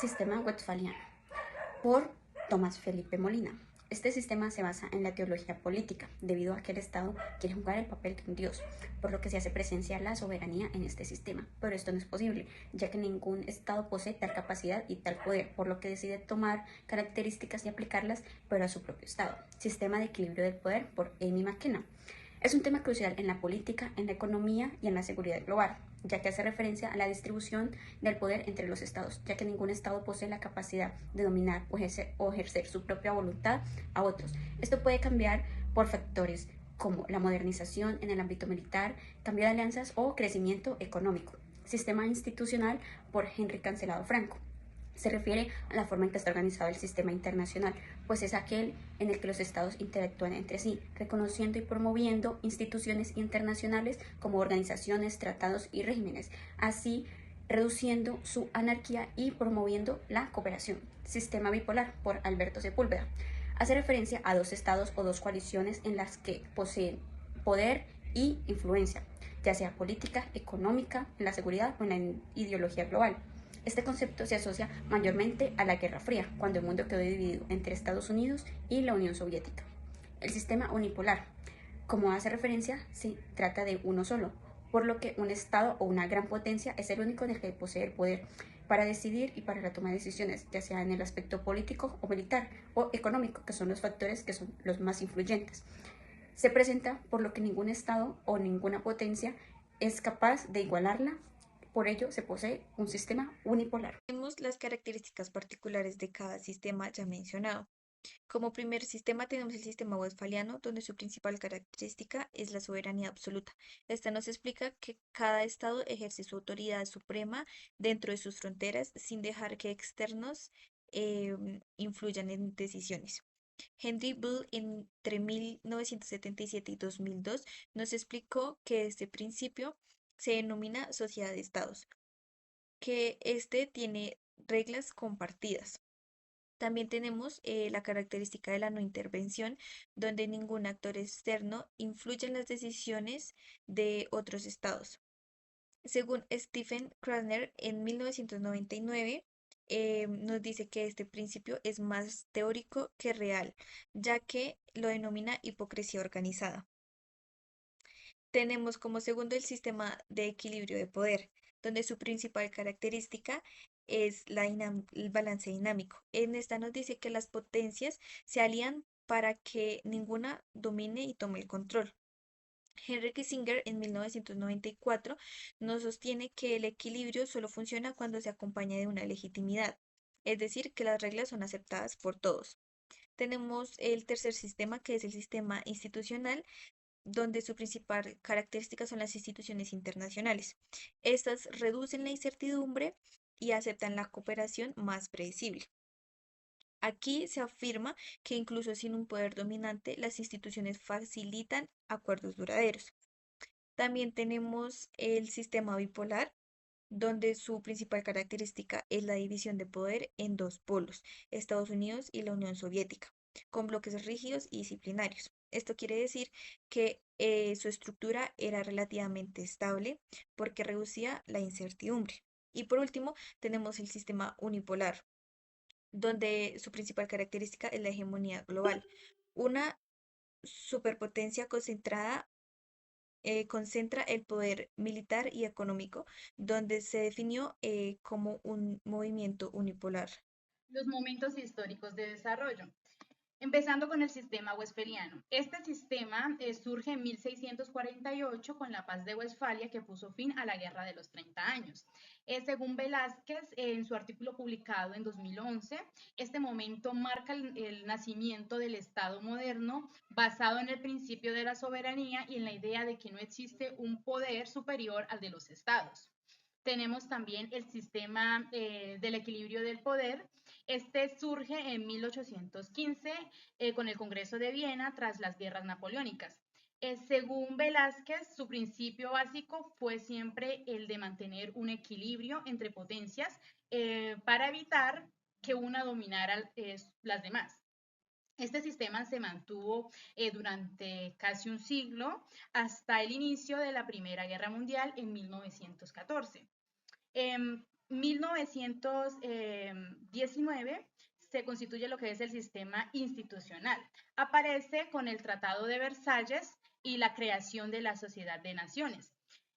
Sistema westfaliano, por Tomás Felipe Molina. Este sistema se basa en la teología política, debido a que el Estado quiere jugar el papel de un dios, por lo que se hace presenciar la soberanía en este sistema. Pero esto no es posible, ya que ningún Estado posee tal capacidad y tal poder, por lo que decide tomar características y aplicarlas, pero a su propio Estado. Sistema de equilibrio del poder, por Amy McKenna. Es un tema crucial en la política, en la economía y en la seguridad global, ya que hace referencia a la distribución del poder entre los estados, ya que ningún estado posee la capacidad de dominar o ejercer su propia voluntad a otros. Esto puede cambiar por factores como la modernización en el ámbito militar, cambio de alianzas o crecimiento económico. Sistema institucional, por Henry Cancelado Franco. Se refiere a la forma en que está organizado el sistema internacional, pues es aquel en el que los estados interactúan entre sí, reconociendo y promoviendo instituciones internacionales como organizaciones, tratados y regímenes, así reduciendo su anarquía y promoviendo la cooperación. Sistema bipolar, por Alberto Sepúlveda. Hace referencia a dos estados o dos coaliciones en las que poseen poder y influencia, ya sea política, económica, en la seguridad o en la ideología global. Este concepto se asocia mayormente a la Guerra Fría, cuando el mundo quedó dividido entre Estados Unidos y la Unión Soviética. El sistema unipolar, como hace referencia, se trata de uno solo, por lo que un Estado o una gran potencia es el único en el que posee el poder para decidir y para la toma de decisiones, ya sea en el aspecto político o militar o económico, que son los factores que son los más influyentes. Se presenta por lo que ningún Estado o ninguna potencia es capaz de igualarla, por ello se posee un sistema unipolar. Tenemos las características particulares de cada sistema ya mencionado. Como primer sistema tenemos el sistema westfaliano, donde su principal característica es la soberanía absoluta. Esta nos explica que cada estado ejerce su autoridad suprema dentro de sus fronteras sin dejar que externos influyan en decisiones. Henry Bull entre 1977 y 2002 nos explicó que este principio se denomina sociedad de estados, que este tiene reglas compartidas. También tenemos la característica de la no intervención, donde ningún actor externo influye en las decisiones de otros estados. Según Stephen Krasner, en 1999, nos dice que este principio es más teórico que real, ya que lo denomina hipocresía organizada. Tenemos como segundo el sistema de equilibrio de poder, donde su principal característica es el balance dinámico. En esta nos dice que las potencias se alían para que ninguna domine y tome el control. Henry Kissinger en 1994 nos sostiene que el equilibrio solo funciona cuando se acompaña de una legitimidad, es decir, que las reglas son aceptadas por todos. Tenemos el tercer sistema, que es el sistema institucional, donde su principal característica son las instituciones internacionales. Estas reducen la incertidumbre y aceptan la cooperación más predecible. Aquí se afirma que incluso sin un poder dominante, las instituciones facilitan acuerdos duraderos. También tenemos el sistema bipolar, donde su principal característica es la división de poder en dos polos, Estados Unidos y la Unión Soviética, con bloques rígidos y disciplinarios. Esto quiere decir que su estructura era relativamente estable porque reducía la incertidumbre. Y por último, tenemos el sistema unipolar, donde su principal característica es la hegemonía global. Una superpotencia concentra el poder militar y económico, donde se definió como un movimiento unipolar. Los momentos históricos de desarrollo. Empezando con el sistema westfaliano. Este sistema surge en 1648 con la paz de Westfalia que puso fin a la Guerra de los 30 años. Según Velázquez, en su artículo publicado en 2011, este momento marca el nacimiento del Estado moderno basado en el principio de la soberanía y en la idea de que no existe un poder superior al de los estados. Tenemos también el sistema del equilibrio del poder. Este surge en 1815 con el Congreso de Viena tras las guerras napoleónicas. Según Velázquez, su principio básico fue siempre el de mantener un equilibrio entre potencias para evitar que una dominara las demás. Este sistema se mantuvo durante casi un siglo hasta el inicio de la Primera Guerra Mundial en 1914. 1919 se constituye lo que es el sistema institucional. Aparece con el Tratado de Versalles y la creación de la Sociedad de Naciones.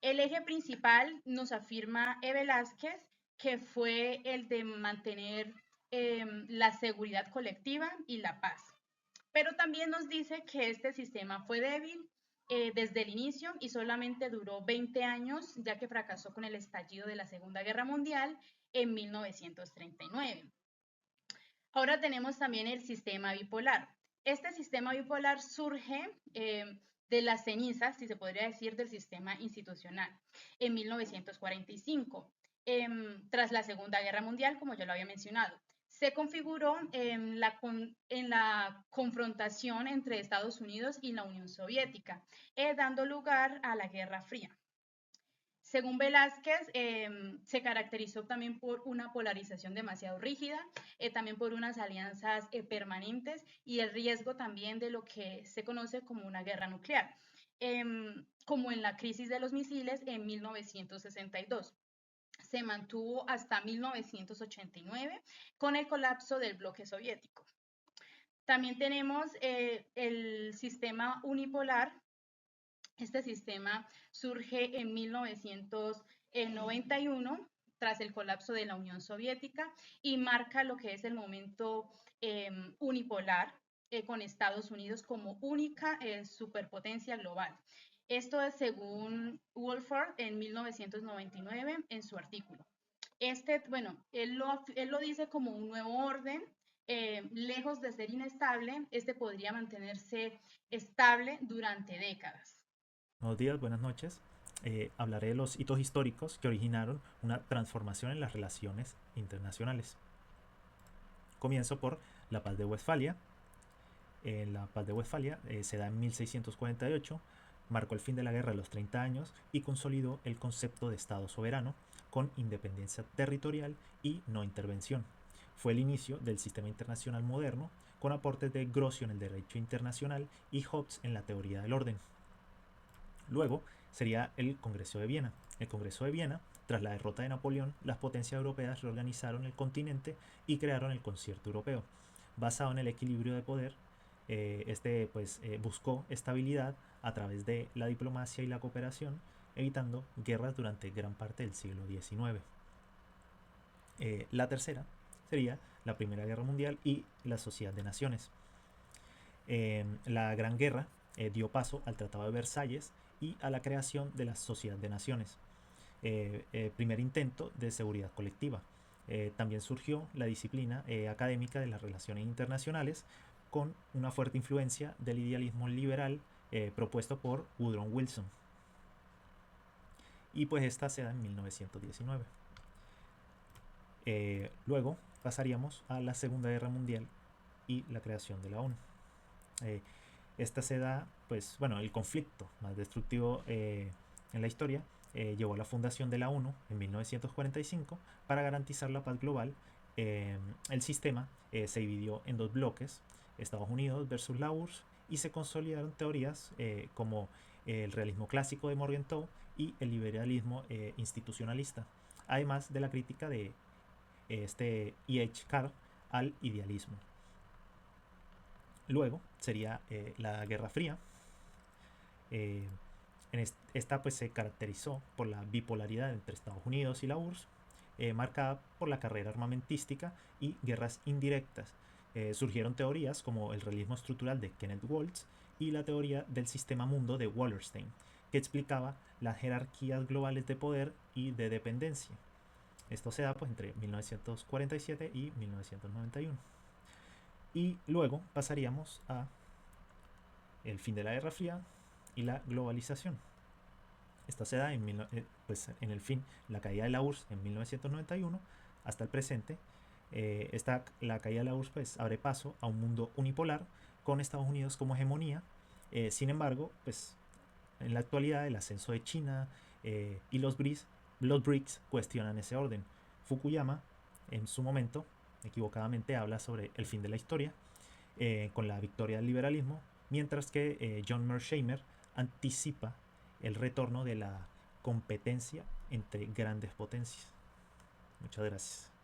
El eje principal nos afirma E. Velázquez, que fue el de mantener la seguridad colectiva y la paz. Pero también nos dice que este sistema fue débil desde el inicio y solamente duró 20 años, ya que fracasó con el estallido de la Segunda Guerra Mundial en 1939. Ahora tenemos también el sistema bipolar. Este sistema bipolar surge de las cenizas, si se podría decir, del sistema institucional en 1945, tras la Segunda Guerra Mundial, como ya lo había mencionado. Se configuró en la confrontación entre Estados Unidos y la Unión Soviética, dando lugar a la Guerra Fría. Según Velázquez, se caracterizó también por una polarización demasiado rígida, también por unas alianzas permanentes y el riesgo también de lo que se conoce como una guerra nuclear, como en la crisis de los misiles en 1962. Se mantuvo hasta 1989 con el colapso del bloque soviético. También tenemos el sistema unipolar. Este sistema surge en 1991 tras el colapso de la Unión Soviética y marca lo que es el momento unipolar con Estados Unidos como única superpotencia global. Esto es según Wohlforth en 1999 en su artículo. Bueno, él lo dice como un nuevo orden, lejos de ser inestable, podría mantenerse estable durante décadas. Buenos días, buenas noches. Hablaré de los hitos históricos que originaron una transformación en las relaciones internacionales. Comienzo por la Paz de Westfalia. La Paz de Westfalia se da en 1648, marcó el fin de la Guerra de los 30 años y consolidó el concepto de Estado soberano con independencia territorial y no intervención. Fue el inicio del sistema internacional moderno, con aportes de Grocio en el derecho internacional y Hobbes en la teoría del orden. Luego sería el Congreso de Viena. El Congreso de Viena, tras la derrota de Napoleón, las potencias europeas reorganizaron el continente y crearon el Concierto Europeo. Basado en el equilibrio de poder, buscó estabilidad a través de la diplomacia y la cooperación, evitando guerras durante gran parte del siglo XIX. La tercera sería la Primera Guerra Mundial y la Sociedad de Naciones. La Gran Guerra dio paso al Tratado de Versalles y a la creación de la Sociedad de Naciones, primer intento de seguridad colectiva. También surgió la disciplina académica de las relaciones internacionales con una fuerte influencia del idealismo liberal propuesto por Woodrow Wilson. Y pues esta se da en 1919. Luego pasaríamos a la Segunda Guerra Mundial y la creación de la ONU. Esta se da, pues bueno, el conflicto más destructivo en la historia llevó a la fundación de la ONU en 1945 para garantizar la paz global. El sistema se dividió en dos bloques, Estados Unidos versus la URSS, y se consolidaron teorías como el realismo clásico de Morgenthau y el liberalismo institucionalista, además de la crítica de E.H. Carr al idealismo. Luego sería la Guerra Fría. Esta pues se caracterizó por la bipolaridad entre Estados Unidos y la URSS, marcada por la carrera armamentística y guerras indirectas. Surgieron teorías como el realismo estructural de Kenneth Waltz y la teoría del sistema mundo de Wallerstein, que explicaba las jerarquías globales de poder y de dependencia. Esto se da pues entre 1947 y 1991. Y luego pasaríamos a el fin de la Guerra Fría y la globalización. Esta se da en el fin, la caída de la URSS en 1991 hasta el presente. La caída de la URSS pues abre paso a un mundo unipolar con Estados Unidos como hegemonía. Sin embargo, pues en la actualidad el ascenso de China y los BRICS cuestionan ese orden. Fukuyama en su momento equivocadamente habla sobre el fin de la historia con la victoria del liberalismo, mientras que John Mearsheimer anticipa el retorno de la competencia entre grandes potencias. Muchas gracias.